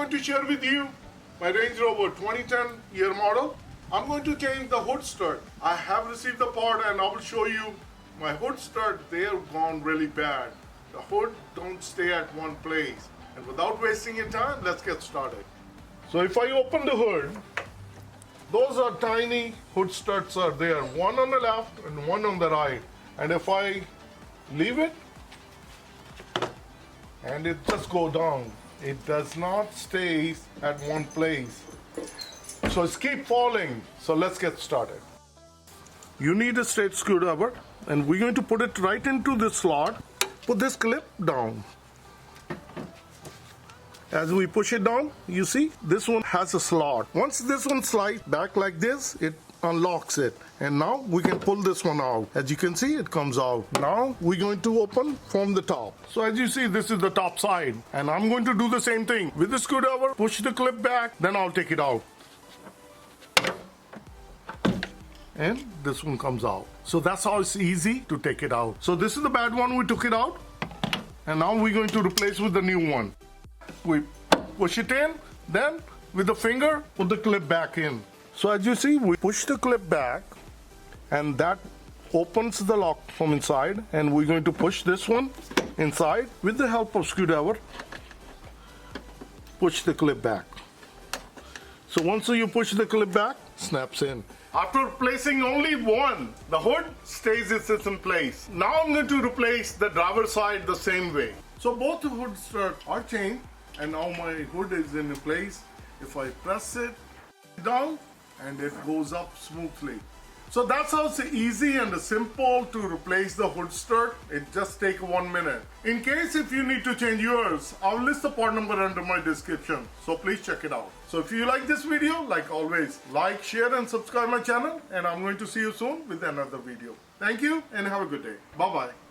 going to share with you my Range Rover 2010 year model. I'm going to change the hood strut. I have received the part and I will show you my hood strut. They have gone really bad. The hood don't stay at one place. And without wasting your time, let's get started. So if I open the hood, those are tiny hood struts are there. One on the left and one on the right. And if I leave it, and it just go down. It does not stay at one place. So it's keep falling. So let's get started. You need a straight screwdriver and we're going to put it right into the slot. Put this clip down. As we push it down, you see this one has a slot. Once this one slides back like this, it unlocks it. And now we can pull this one out. As you can see, it comes out. Now we're going to open from the top. So as you see, this is the top side. And I'm going to do the same thing. With the screwdriver, push the clip back, then I'll take it out. And this one comes out. So that's how it's easy to take it out. So this is the bad one, we took it out. And now we're going to replace with the new one. We push it in, then with the finger, put the clip back in. So as you see, we push the clip back and that opens the lock from inside, and we're going to push this one inside with the help of screwdriver. Push the clip back. So once you push the clip back, snaps in. After replacing only one, the hood stays in place. Now I'm going to replace the driver's side the same way. So both the hoods are changed and now my hood is in place. If I press it down, and it goes up smoothly. So that's how it's easy and simple to replace the hood strut. It just takes 1 minute. In case if you need to change yours, I'll list the part number under my description. So please check it out. So if you like this video, like always, like, share and subscribe my channel. And I'm going to see you soon with another video. Thank you and have a good day. Bye-bye.